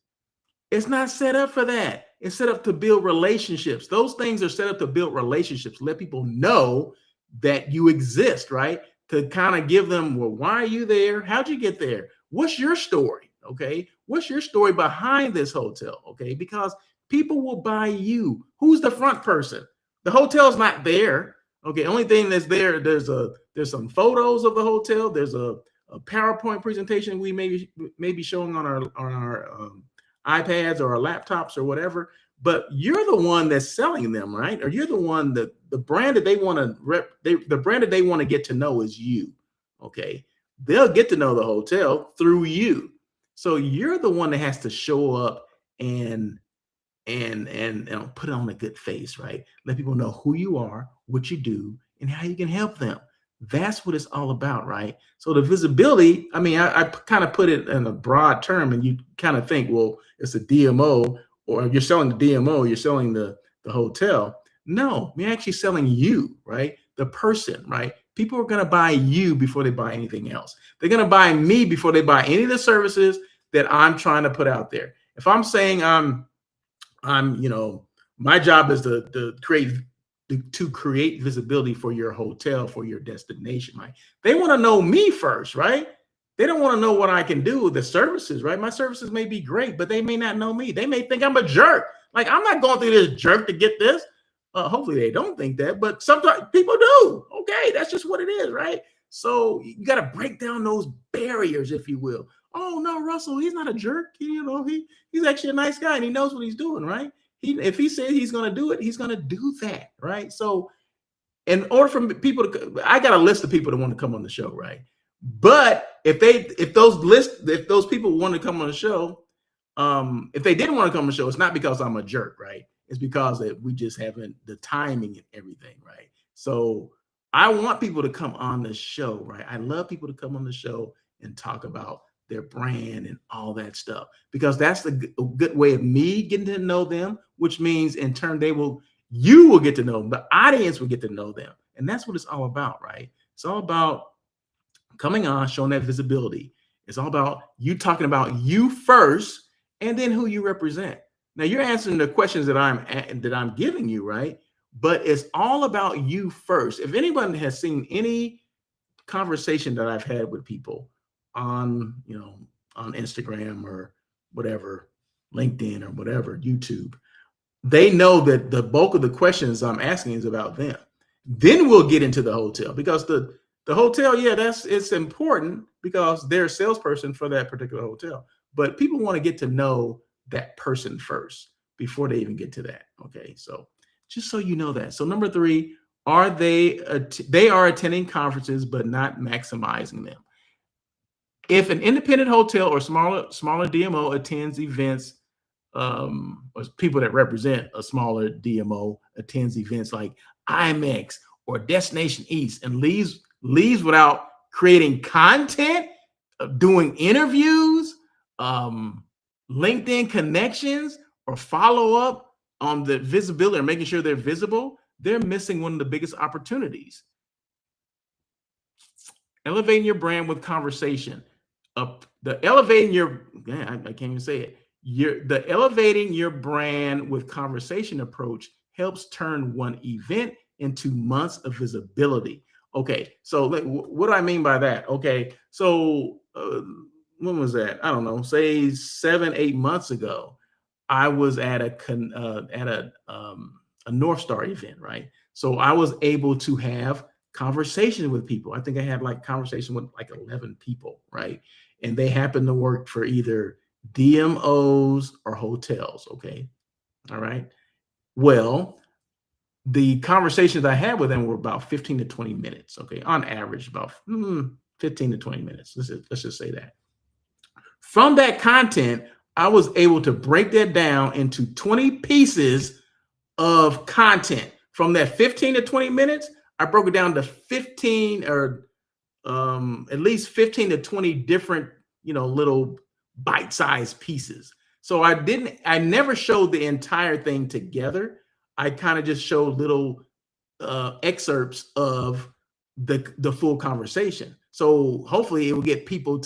S1: It's not set up for that. It's set up to build relationships. Those things are set up to build relationships, let people know that you exist, right? To kind of give them, well, why are you there? How'd you get there? What's your story? Okay. What's your story behind this hotel? Okay. Because people will buy you. Who's the front person? The hotel's not there. Okay. Only thing that's there's some photos of the hotel. There's a PowerPoint presentation we may be showing on our iPads or our laptops or whatever. But you're the one that's selling them, right? Or you're the one that the brand that they want to the brand that they want to get to know is you. Okay. They'll get to know the hotel through you. So you're the one that has to show up and put on a good face, right? Let people know who you are, what you do, and how you can help them. That's what it's all about, right? So the visibility, I mean, I kind of put it in a broad term, and you kind of think, well, it's a DMO, or you're selling the DMO, you're selling the hotel. No, we're actually selling you, right? The person, right? People are going to buy you before they buy anything else. They're going to buy me before they buy any of the services that I'm trying to put out there. If I'm saying my job is to create visibility for your hotel, for your destination, right? They want to know me first, right? They don't want to know what I can do with the services, right? My services may be great, but they may not know me. They may think I'm a jerk. Like, I'm not going through this jerk to get this. Hopefully they don't think that, but sometimes people do. Okay, that's just what it is, right? So you got to break down those barriers, if you will. Oh no, Russell, he's not a jerk. He's actually a nice guy and he knows what he's doing, right? If he says he's going to do it, he's going to do that, right? So in order for people to, I got a list of people that want to come on the show, right? But if those people want to come on the show, if they didn't want to come on the show, it's not because I'm a jerk, right? It's because that we just haven't the timing and everything, right? So I want people to come on the show, right? I love people to come on the show and talk about their brand and all that stuff because that's a good way of me getting to know them, which means in turn you will get to know them, the audience will get to know them, and that's what it's all about, right? It's all about coming on, showing that visibility. It's all about you talking about you first, and then who you represent. Now you're answering the questions that I'm giving you, right? But it's all about you first. If anyone has seen any conversation that I've had with people on, on Instagram or whatever, LinkedIn or whatever, YouTube, they know that the bulk of the questions I'm asking is about them. Then we'll get into the hotel because the hotel, yeah, it's important because they're a salesperson for that particular hotel. But people want to get to know that person first before they even get to that. Okay, so just so you know that. So number 3, they are attending conferences but not maximizing them. If an independent hotel or smaller DMO attends events, or people that represent a smaller DMO attends events like IMEX or Destination East and leaves without creating content, doing interviews, LinkedIn connections, or follow up on the visibility or making sure they're visible, they're missing one of the biggest opportunities. Elevating your brand with conversation. The elevating your, I can't even say it. The elevating your brand with conversation approach helps turn one event into months of visibility. Okay, so what do I mean by that? Okay, so when was that? I don't know, say 7-8 months ago, I was at a North Star event, right? So I was able to have conversations with people. I think I had like conversation with like 11 people, right? And they happened to work for either DMOs or hotels. Okay. All right. Well, the conversations I had with them were about 15 to 20 minutes. Okay. On average, about 15 to 20 minutes. Let's just say that. From that content, I was able to break that down into 20 pieces of content. From that 15 to 20 minutes, I broke it down to 15 or at least 15 to 20 different, little bite-sized pieces. So I never showed the entire thing together. I kind of just showed little excerpts of the full conversation. So hopefully it will get people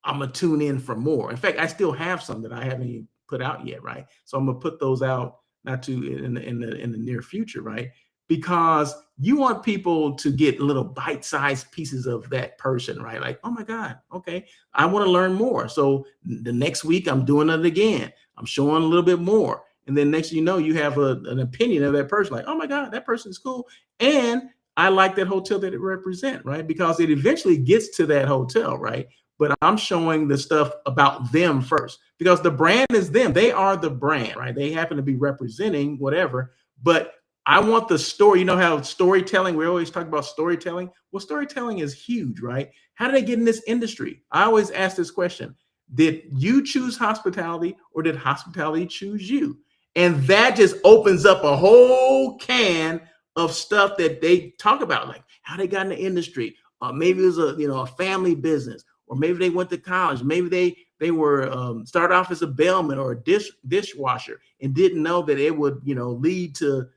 S1: I'm gonna tune in for more. In fact, I still have some that I haven't even put out yet, right? So I'm gonna put those out not too in the near future, right? Because you want people to get little bite-sized pieces of that person, right? Like, oh my God, okay, I want to learn more. So the next week I'm doing it again. I'm showing a little bit more. And then next you know, you have an opinion of that person, like, oh my God, that person is cool. And I like that hotel that it represents, right? Because it eventually gets to that hotel, right? But I'm showing the stuff about them first because the brand is them. They are the brand, right? They happen to be representing whatever, but I want the story. You know how storytelling, we always talk about storytelling. Well, storytelling is huge, right? How did they get in this industry? I always ask this question. Did you choose hospitality or did hospitality choose you? And that just opens up a whole can of stuff that they talk about, like how they got in the industry. Maybe it was a family business, or maybe they went to college. Maybe they were started off as a bellman or a dishwasher and didn't know that it would lead to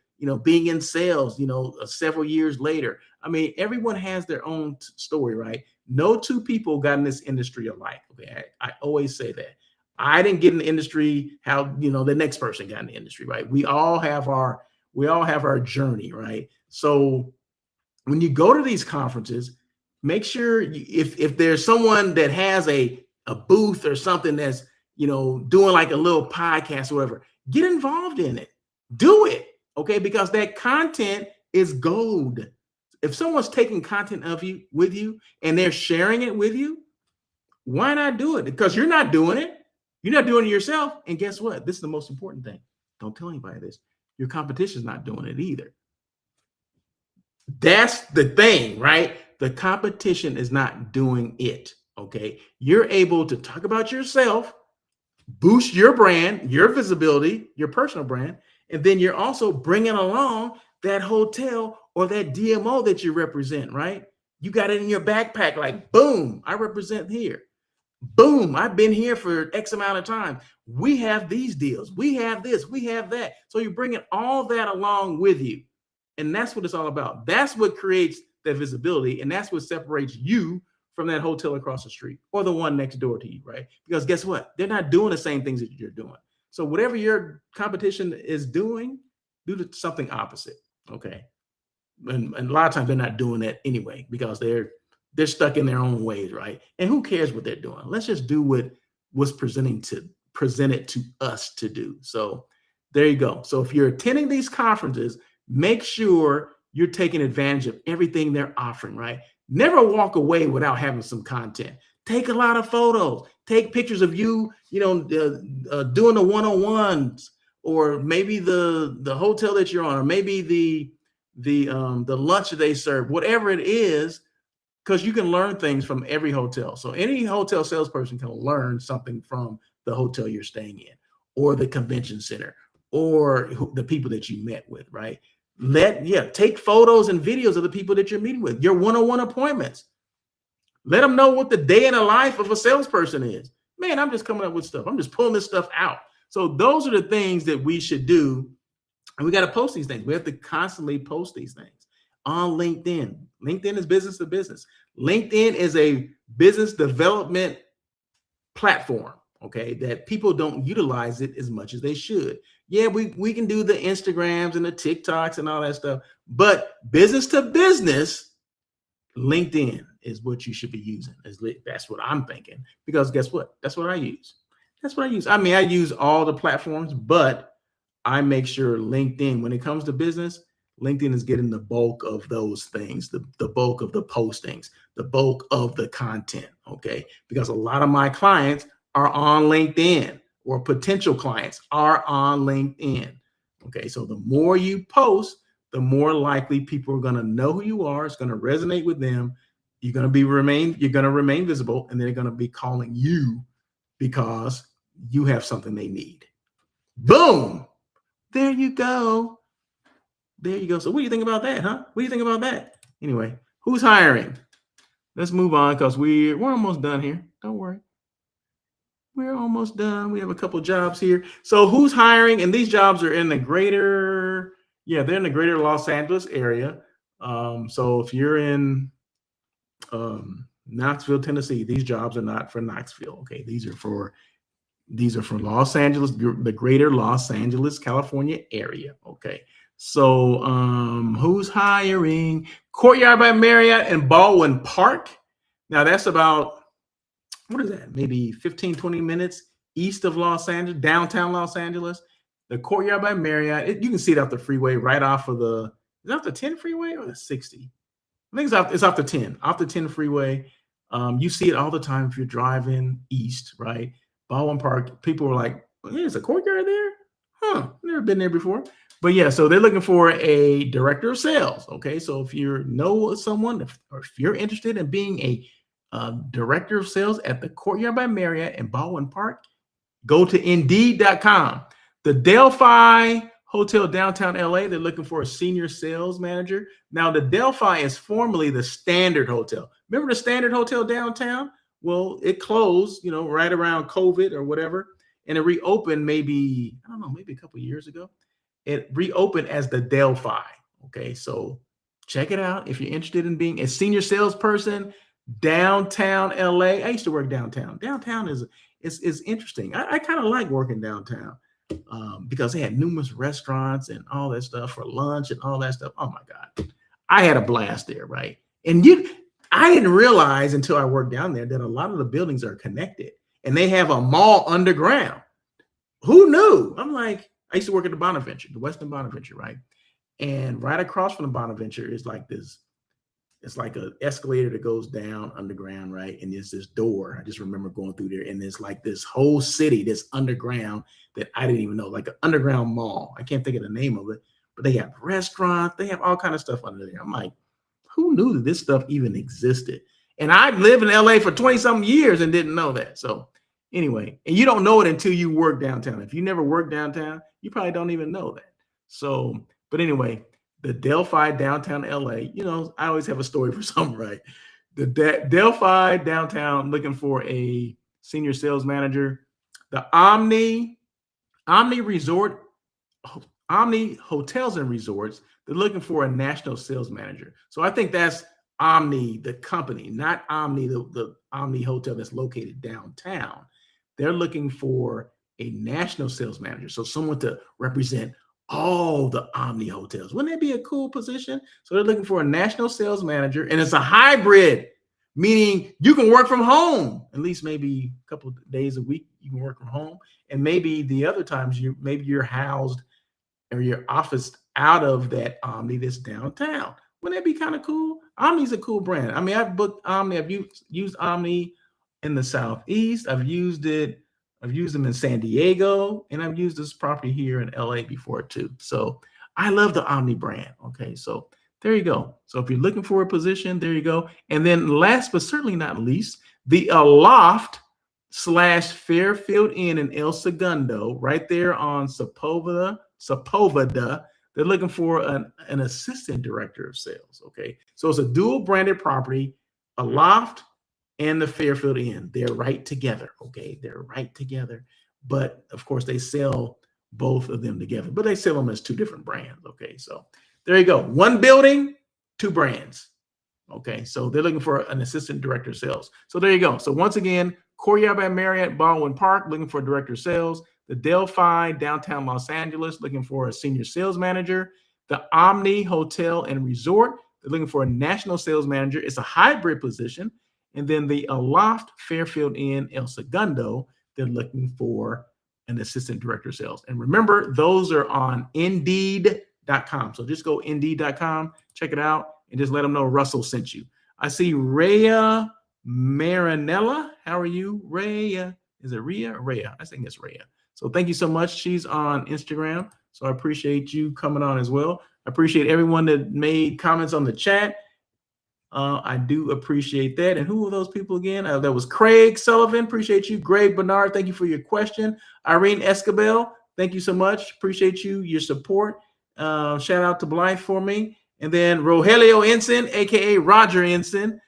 S1: being in sales, several years later. I mean, everyone has their own story, right? No two people got in this industry alike. Okay, I always say that. I didn't get in the industry how the next person got in the industry, right? We all have our journey, right? So when you go to these conferences, make sure if there's someone that has a booth or something that's doing like a little podcast or whatever, get involved in it. Do it, okay? Because that content is gold. If someone's taking content with you and they're sharing it with you, why not do it? Because you're not doing it. You're not doing it yourself. And guess what? This is the most important thing. Don't tell anybody this. Your competition's not doing it either. That's the thing, right? The competition is not doing it, okay? You're able to talk about yourself, boost your brand, your visibility, your personal brand, and then you're also bringing along that hotel or that DMO that you represent, right? You got it in your backpack, like, boom, I represent here. Boom, I've been here for X amount of time. We have these deals. We have this. We have that. So you're bringing all that along with you. And that's what it's all about. That's what creates that visibility. And that's what separates you from that hotel across the street or the one next door to you, right? Because guess what? They're not doing the same things that you're doing. So whatever your competition is doing, do something opposite, okay? And a lot of times they're not doing that anyway because they're stuck in their own ways, right? And who cares what they're doing? Let's just do what was presented to us to do. So there you go. So if you're attending these conferences, make sure you're taking advantage of everything they're offering, right? Never walk away without having some content. Take a lot of photos. Take pictures of you, doing the one-on-ones, or maybe the hotel that you're on, or maybe the lunch that they serve, whatever it is, because you can learn things from every hotel. So any hotel salesperson can learn something from the hotel you're staying in, or the convention center, or the people that you met with, right? Take photos and videos of the people that you're meeting with, your one-on-one appointments. Let them know what the day in the life of a salesperson is. Man, I'm just coming up with stuff. I'm just pulling this stuff out. So those are the things that we should do. And we got to post these things. We have to constantly post these things on LinkedIn. LinkedIn is business to business. LinkedIn is a business development platform, okay, that people don't utilize it as much as they should. Yeah, we can do the Instagrams and the TikToks and all that stuff, but business to business, LinkedIn is what you should be using. That's what I'm thinking, because guess what? That's what I use. That's what I use. I mean, I use all the platforms, but I make sure LinkedIn, when it comes to business, LinkedIn is getting the bulk of those things, the bulk of the postings, the bulk of the content, okay? Because a lot of my clients are on LinkedIn, or potential clients are on LinkedIn, okay? So the more you post, the more likely people are going to know who you are. It's going to resonate with them. You're going to remain visible, and they're going to be calling you because you have something they need. Boom. There you go. There you go. So what do you think about that, huh? What do you think about that? Anyway, who's hiring? Let's move on, because we're almost done here. Don't worry. We're almost done. We have a couple jobs here. So who's hiring? And these jobs are in the greater Los Angeles area. So if you're in Knoxville, Tennessee, these jobs are not for Knoxville. Okay, these are for Los Angeles, the greater Los Angeles, California area. Okay. So who's hiring? Courtyard by Marriott in Baldwin Park. Now that's about, what is that? Maybe 15, 20 minutes east of Los Angeles, downtown Los Angeles. The Courtyard by Marriott, you can see it off the freeway, right off of is it off the 10 freeway or the 60? I think it's off the 10 freeway. You see it all the time if you're driving east, right? Baldwin Park, people were like, there's a courtyard there? Huh, never been there before. But yeah, so they're looking for a director of sales. Okay, so if you know someone, or if you're interested in being a director of sales at the Courtyard by Marriott in Baldwin Park, go to Indeed.com. The Delphi Hotel downtown LA, they're looking for a senior sales manager. Now, the Delphi is formerly the Standard Hotel. Remember the Standard Hotel downtown? Well, it closed, right around COVID or whatever, and it reopened maybe a couple of years ago. It reopened as the Delphi. Okay, so check it out if you're interested in being a senior salesperson downtown LA. I used to work downtown. Downtown is interesting. I kind of like working downtown because they had numerous restaurants and all that stuff for lunch and all that stuff. Oh my God, I had a blast there, right? And I didn't realize until I worked down there that a lot of the buildings are connected, and they have a mall underground. Who knew? I'm like, I used to work at the Westin Bonaventure, right? And right across from the Bonaventure is like this. It's like an escalator that goes down underground, right? And there's this door. I just remember going through there, and there's like this whole city that's underground that I didn't even know, like an underground mall. I can't think of the name of it, but they have restaurants. They have all kind of stuff under there. I'm like, who knew that this stuff even existed? And I lived in LA for 20-something years and didn't know that. So anyway, and you don't know it until you work downtown. If you never worked downtown, you probably don't even know that. So, but anyway, the Delphi downtown LA. You know, I always have a story for something, right? The Delphi downtown looking for a senior sales manager. The Omni Resort, Omni Hotels and Resorts, they're looking for a national sales manager. So I think that's Omni, the company, not Omni, the Omni Hotel that's located downtown. They're looking for a national sales manager. So someone to represent all the Omni hotels. Wouldn't that be a cool position? So they're looking for a national sales manager, and it's a hybrid, meaning you can work from home at least maybe a couple of days a week. You can work from home, and maybe the other times you're housed or your office out of that Omni that's downtown. Wouldn't that be kind of cool? Omni's a cool brand. I mean, I've booked Omni. I've used Omni in the Southeast. I've used them in San Diego, and I've used this property here in LA before too. So I love the Omni brand. Okay, so there you go. So if you're looking for a position, there you go. And then last but certainly not least, the Aloft / Fairfield Inn in El Segundo, right there on Sepulveda. They're looking for an assistant director of sales. Okay, so it's a dual branded property, Aloft and the Fairfield Inn. They're right together. Okay, they're right together. But of course, they sell both of them together, but they sell them as two different brands. Okay, so there you go. One building, two brands. Okay, so they're looking for an assistant director of sales. So there you go. So once again, Courtyard by Marriott, Baldwin Park, looking for a director of sales. The Delphi, downtown Los Angeles, looking for a senior sales manager. The Omni Hotel and Resort, they're looking for a national sales manager. It's a hybrid position. And then the Aloft Fairfield Inn El Segundo, they're looking for an assistant director of sales. And remember, those are on Indeed.com. So just go Indeed.com, check it out, and just let them know Russell sent you. I see Rhea Marinella. How are you, Rhea? Is it Rhea? Rhea. I think it's Rhea. So thank you so much. She's on Instagram. So I appreciate you coming on as well. I appreciate everyone that made comments on the chat. I do appreciate that. And who were those people again? That was Craig Sullivan. Appreciate you. Greg Bernard, thank you for your question. Irene Escabel, thank you so much. Appreciate your support. Shout out to Blythe for me. And then Rogelio Ensign, aka Roger Ensign.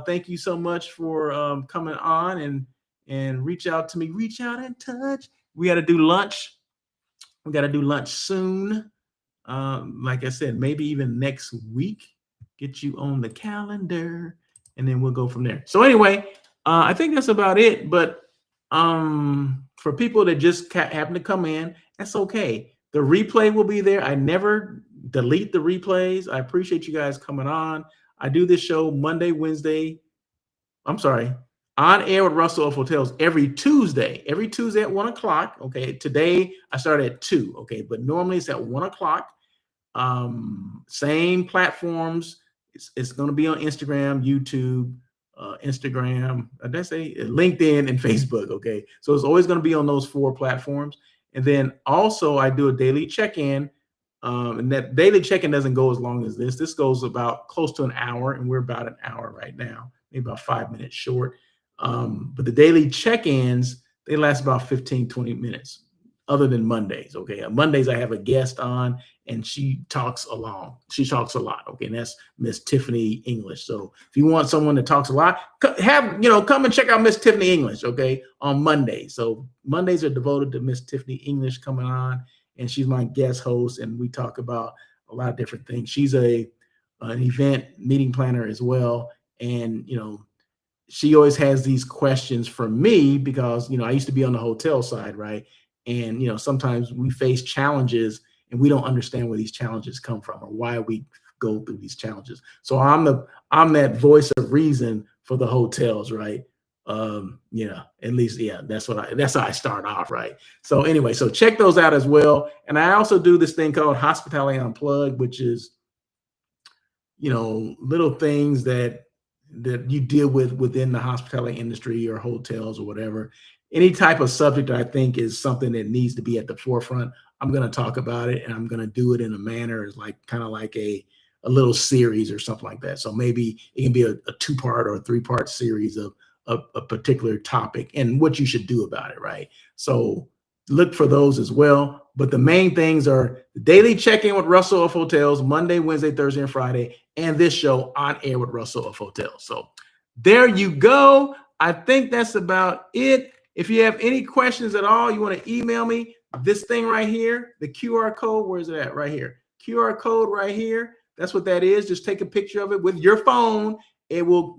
S1: Thank you so much for coming on and reach out to me. Reach out and touch. We got to do lunch. We got to do lunch soon. Like I said, maybe even next week. Get you on the calendar, and then we'll go from there. So anyway, I think that's about it. But for people that just happen to come in, that's okay. The replay will be there. I never delete the replays. I appreciate you guys coming on. I do this show Monday, Wednesday. I'm sorry, on air with Russell of Hotels every Tuesday at 1 o'clock. Okay, today I started at 2. Okay, but normally it's at 1 o'clock. Same platforms. It's going to be on Instagram, YouTube, Instagram, did I say LinkedIn and Facebook. Okay, so it's always going to be on those 4 platforms. And then also I do a daily check-in, and that daily check-in doesn't go as long as this. This goes about close to an hour, and we're about an hour right now, maybe about 5 minutes short. But the daily check-ins, they last about 15, 20 minutes. Other than Mondays, okay. Mondays I have a guest on, and she talks a lot. Okay, and that's Miss Tiffany English. So if you want someone that talks a lot, come and check out Miss Tiffany English, okay, on Mondays. So Mondays are devoted to Miss Tiffany English coming on, and she's my guest host, and we talk about a lot of different things. She's an event meeting planner as well, and she always has these questions for me because I used to be on the hotel side, right? And sometimes we face challenges and we don't understand where these challenges come from or why we go through these challenges. So I'm that voice of reason for the hotels, right? At least, that's how I start off, right? So anyway, so check those out as well. And I also do this thing called Hospitality Unplugged, which is little things that you deal with within the hospitality industry or hotels or whatever. Any type of subject that I think is something that needs to be at the forefront, I'm going to talk about it, and I'm going to do it in a manner as kind of like a little series or something like that. So maybe it can be a 2-part or a 3-part series of a particular topic and what you should do about it, right? So look for those as well. But the main things are the daily check-in with Russell of Hotels, Monday, Wednesday, Thursday, and Friday, and this show On Air with Russell of Hotels. So there you go. I think that's about it. If you have any questions at all, you want to email me. This thing right here, the QR code, where is it at? Right here. QR code right here. That's what that is. Just take a picture of it with your phone. It will,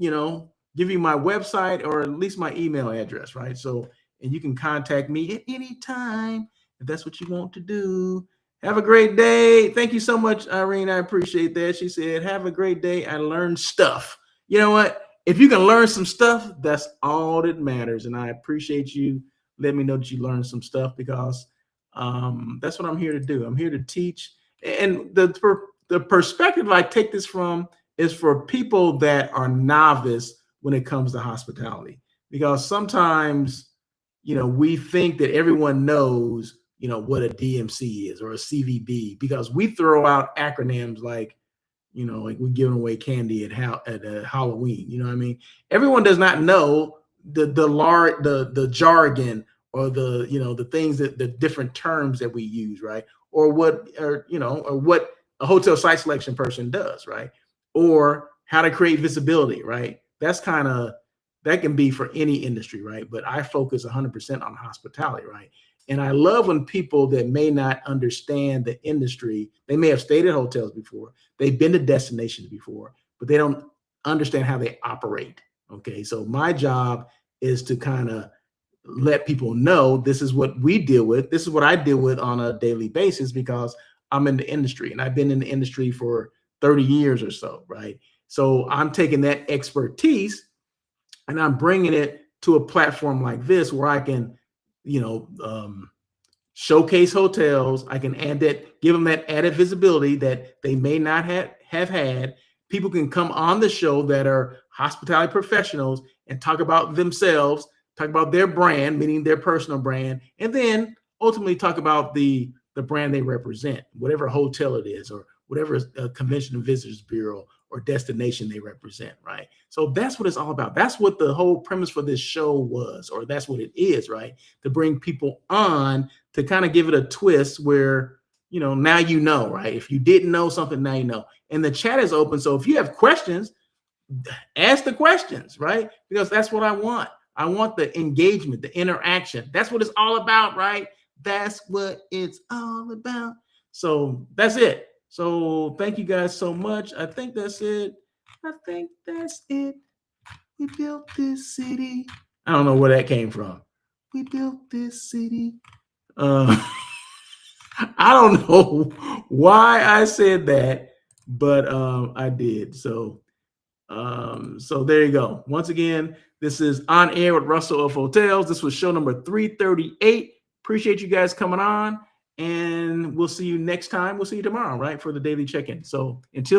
S1: give you my website or at least my email address, right? So, and you can contact me at any time if that's what you want to do. Have a great day. Thank you so much, Irene. I appreciate that. She said, have a great day. I learned stuff. You know what? If you can learn some stuff, that's all that matters. And I appreciate you letting me know that you learned some stuff, because that's what I'm here to do. I'm here to teach. And the perspective I take this from is for people that are novice when it comes to hospitality, because sometimes, we think that everyone knows, what a DMC is or a CVB, because we throw out acronyms like we're giving away candy at Halloween. You know what I mean? Everyone does not know the jargon, or the things, that the different terms that we use, right? Or what a hotel site selection person does, right? Or how to create visibility, right? That can be for any industry, right? But I focus 100% on hospitality, right? And I love when people that may not understand the industry, they may have stayed at hotels before, they've been to destinations before, but they don't understand how they operate. Okay. So my job is to kind of let people know this is what we deal with. This is what I deal with on a daily basis, because I'm in the industry and I've been in the industry for 30 years or so, right? So I'm taking that expertise and I'm bringing it to a platform like this, where I can, showcase hotels. I can give them that added visibility that they may not have had. People can come on the show that are hospitality professionals and talk about themselves, talk about their brand, meaning their personal brand, and then ultimately talk about the brand they represent, whatever hotel it is, or whatever convention and visitors bureau or destination they represent, right? So that's what it's all about. That's what the whole premise for this show was, or that's what it is, right? To bring people on, to kind of give it a twist where, now right? If you didn't know something, now you know. And the chat is open. So if you have questions, ask the questions, right? Because that's what I want. I want the engagement, the interaction. That's what it's all about, right? That's what it's all about. So that's it. So thank you guys so much. I think that's it. We built this city. I don't know where that came from. We built this city. I don't know why I said that, but I did. So there you go. Once again, this is On Air with Russell of Hotels. This was show number 338. Appreciate you guys coming on, and we'll see you next time. We'll see you tomorrow, right, for the daily check-in. So until